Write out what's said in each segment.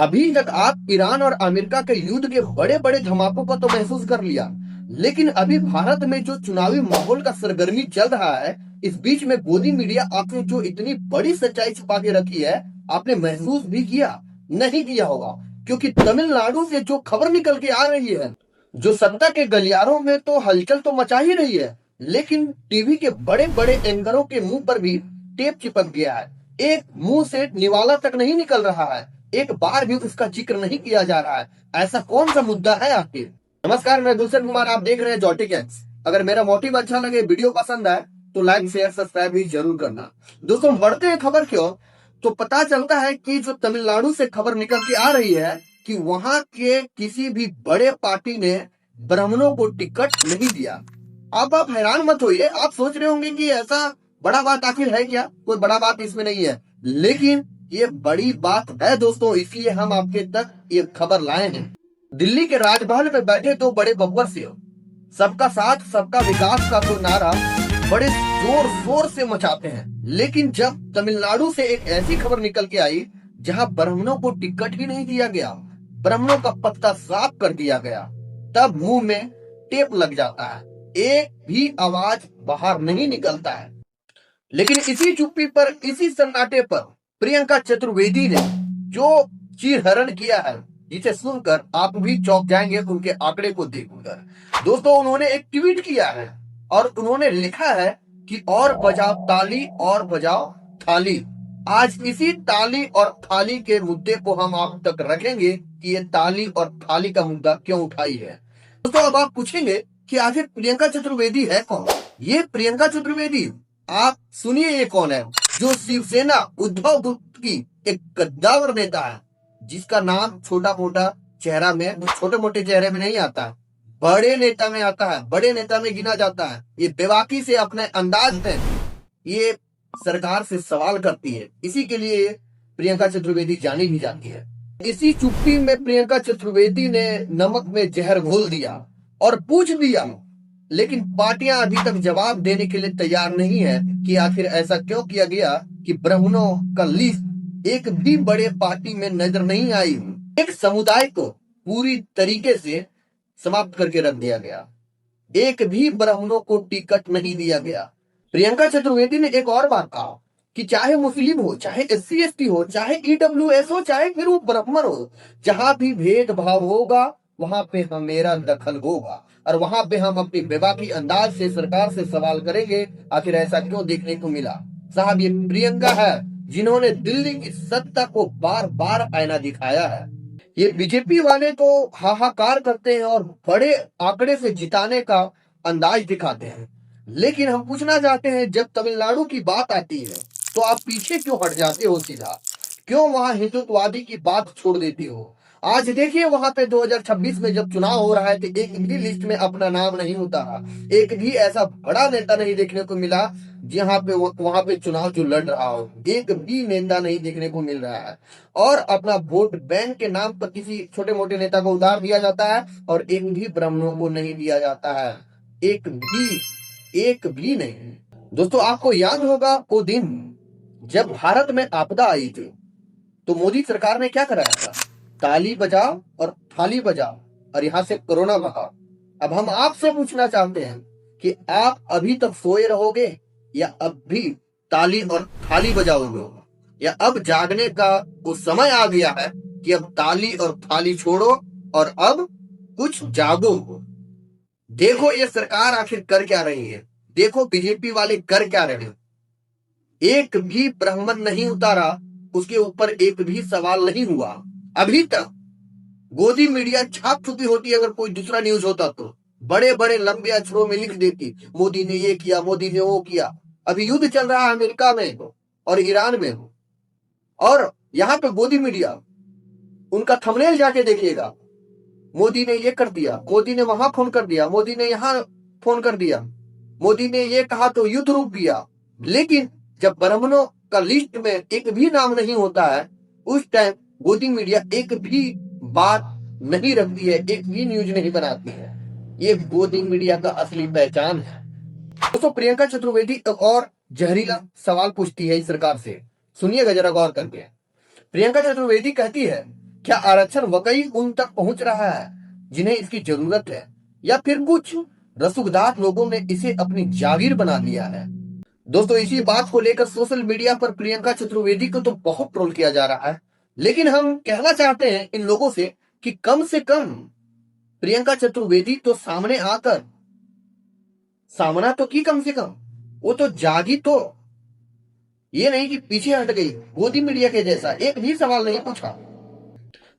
अभी तक आप ईरान और अमेरिका के युद्ध के बड़े बड़े धमाकों को तो महसूस कर लिया, लेकिन अभी भारत में जो चुनावी माहौल का सरगर्मी चल रहा है, इस बीच में गोदी मीडिया आपने जो इतनी बड़ी सच्चाई छुपा के रखी है, आपने महसूस भी किया नहीं किया होगा। क्योंकि तमिलनाडु से जो खबर निकल के आ रही है, जो सत्ता के गलियारों में तो हलचल तो मचा ही रही है, लेकिन टीवी के बड़े बड़े एंकरों के मुंह पर भी टेप चिपक गया है। एक मुंह से निवाला तक नहीं निकल रहा है, एक बार भी उसका जिक्र नहीं किया जा रहा है। ऐसा कौन सा मुद्दा है आखिर? नमस्कार, मैं गुलशन कुमार, आप देख रहे हैं जॉटिक एक्स। अगर मेरा मोटिव अच्छा लगे, वीडियो पसंद आए तो लाइक शेयर सब्सक्राइब भी जरूर करना। दोस्तों, बढ़ते हैं खबर क्यों, तो पता चलता है कि जो तमिलनाडु से खबर निकल के आ रही है कि वहां के किसी भी बड़े पार्टी ने ब्राह्मणों को टिकट नहीं दिया। अब आप हैरान मत होइए, आप सोच रहे होंगे कि ऐसा बड़ा बात आखिर है क्या? कोई बड़ा बात इसमें नहीं है, लेकिन ये बड़ी बात है दोस्तों, इसलिए हम आपके तक ये खबर लाए हैं। दिल्ली के राजभवन में बैठे दो बड़े बब्बर सिंह सबका साथ सबका विकास का तो नारा बड़े जोर शोर से मचाते हैं, लेकिन जब तमिलनाडु से एक ऐसी खबर निकल के आई जहां ब्राह्मणों को टिकट ही नहीं दिया गया, ब्राह्मणों का पत्ता साफ कर दिया गया, तब मुंह में टेप लग जाता है, एक भी आवाज बाहर नहीं निकलता है। लेकिन इसी चुप्पी पर, इसी सन्नाटे पर प्रियंका चतुर्वेदी ने जो चीरहरण किया है, जिसे सुनकर आप भी चौंक जाएंगे उनके आंकड़े को देखकर। दोस्तों, उन्होंने एक ट्वीट किया है और उन्होंने लिखा है कि और बजाओ ताली और बजाओ थाली। आज इसी ताली और थाली के मुद्दे को हम आप तक रखेंगे कि ये ताली और थाली का मुद्दा क्यों उठाई है। दोस्तों, अब आप पूछेंगे कि आखिर प्रियंका चतुर्वेदी है कौन? ये प्रियंका चतुर्वेदी, आप सुनिए ये कौन है, जो शिवसेना उद्धव गुट की एक कद्दावर नेता है, जिसका नाम छोटा मोटा चेहरा में, छोटे मोटे चेहरे में नहीं आता है, बड़े नेता में आता है, बड़े नेता में गिना जाता है। ये बेबाकी से अपने अंदाज में ये सरकार से सवाल करती है, इसी के लिए प्रियंका चतुर्वेदी जानी भी जाती है। इसी चुप्पी में प्रियंका चतुर्वेदी ने नमक में जहर घोल दिया और पूछ दिया, लेकिन पार्टियां अभी तक जवाब देने के लिए तैयार नहीं है कि आखिर ऐसा क्यों किया गया कि ब्राह्मणों का लिस्ट एक भी बड़े पार्टी में नजर नहीं आई। एक समुदाय को पूरी तरीके से समाप्त करके रख दिया गया, एक भी ब्राह्मणों को टिकट नहीं दिया गया। प्रियंका चतुर्वेदी ने एक और बात कहा कि चाहे मुस्लिम हो, चाहे SC ST हो, चाहे EWS हो, चाहे फिर वो ब्राह्मण हो, जहां भी भेदभाव होगा वहां पे मेरा दखल होगा और वहां पे हम अपनी बेबाकी अंदाज से सरकार से सवाल करेंगे, आखिर ऐसा क्यों देखने को मिला। साहब, ये प्रियंका है जिन्होंने दिल्ली की सत्ता को बार बार आईना दिखाया है। ये बीजेपी वाले तो हाहाकार करते हैं और बड़े आंकड़े से जिताने का अंदाज दिखाते हैं, लेकिन हम पूछना चाहते हैं, जब तमिलनाडु की बात आती है तो आप पीछे क्यों हट जाते हो? सीधा क्यों वहां हिंदुत्ववादी की बात छोड़ देती हो? आज देखिए, वहां पे 2026 में जब चुनाव हो रहा है तो एक भी लिस्ट में अपना नाम नहीं उतारा, एक भी ऐसा बड़ा नेता नहीं देखने को मिला जहां पे वहां पे चुनाव जो लड़ रहा हो, एक भी नेता नहीं देखने को मिल रहा है। और अपना वोट बैंक के नाम पर किसी छोटे मोटे नेता को उतार दिया जाता है और एक भी ब्राह्मणों को नहीं दिया जाता है, एक भी नहीं। दोस्तों, आपको याद होगा वो दिन जब भारत में आपदा आई थी, तो मोदी सरकार ने क्या कराया था? ताली बजाओ और थाली बजाओ, और यहाँ से कोरोना भगाओ। अब हम आपसे पूछना चाहते हैं कि आप अभी तक सोए रहोगे या अब भी ताली और थाली बजाओगे, या अब जागने का वो समय आ गया है कि अब ताली और थाली छोड़ो और अब कुछ जागो। देखो ये सरकार आखिर कर क्या रही है, देखो बीजेपी वाले कर क्या रहे हैं। एक भी ब्राह्मण नहीं उतारा, उसके ऊपर एक भी सवाल नहीं हुआ अभी तक। गोदी मीडिया छाप छुपी होती, अगर कोई दूसरा न्यूज होता तो बड़े बड़े लंबे अक्षरों में लिख देती, मोदी ने ये किया, मोदी ने वो किया। अभी युद्ध चल रहा है अमेरिका में और ईरान में, और यहाँ पे गोदी मीडिया उनका थंबनेल जाके देखिएगा, मोदी ने ये कर दिया, मोदी ने वहां फोन कर दिया, मोदी ने यहाँ फोन कर दिया, मोदी ने ये कहा तो युद्ध रुक गया। लेकिन जब ब्राह्मणों का लिस्ट में एक भी नाम नहीं होता है, उस टाइम गोदी मीडिया एक भी बात नहीं रखती है, एक भी न्यूज नहीं बनाती है। ये गोदी मीडिया का असली पहचान है। दोस्तों, प्रियंका चतुर्वेदी एक और जहरीला सवाल पूछती है इस सरकार से, सुनिएगा जरा गौर करके। प्रियंका चतुर्वेदी कहती है क्या आरक्षण वाकई उन तक पहुंच रहा है जिन्हें इसकी जरूरत है, या फिर कुछ रसूखदार लोगों ने इसे अपनी जागीर बना लिया है? दोस्तों, इसी बात को लेकर सोशल मीडिया पर प्रियंका चतुर्वेदी को तो बहुत ट्रोल किया जा रहा है, लेकिन हम कहना चाहते हैं इन लोगों से कि कम से कम प्रियंका चतुर्वेदी तो सामने आकर सामना तो की, कम से कम वो तो जागी, तो ये नहीं कि पीछे हट गई गोदी मीडिया के जैसा एक भी सवाल नहीं पूछा।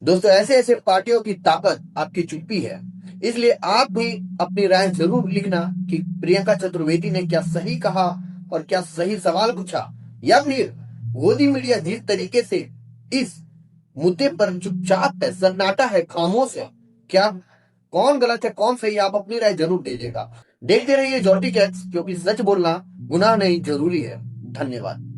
दोस्तों, ऐसे ऐसे पार्टियों की ताकत आपकी चुप्पी है, इसलिए आप भी अपनी राय जरूर लिखना कि प्रियंका चतुर्वेदी ने क्या सही कहा और क्या सही सवाल पूछा, या फिर गोदी मीडिया जिस तरीके से इस मुद्दे पर चुपचाप है, सन्नाटा है, खामोश है, क्या कौन गलत है कौन सही, आप अपनी राय जरूर दीजिएगा। देखते रहिए ज्योति कैट्स, क्योंकि सच बोलना गुनाह नहीं, जरूरी है। धन्यवाद।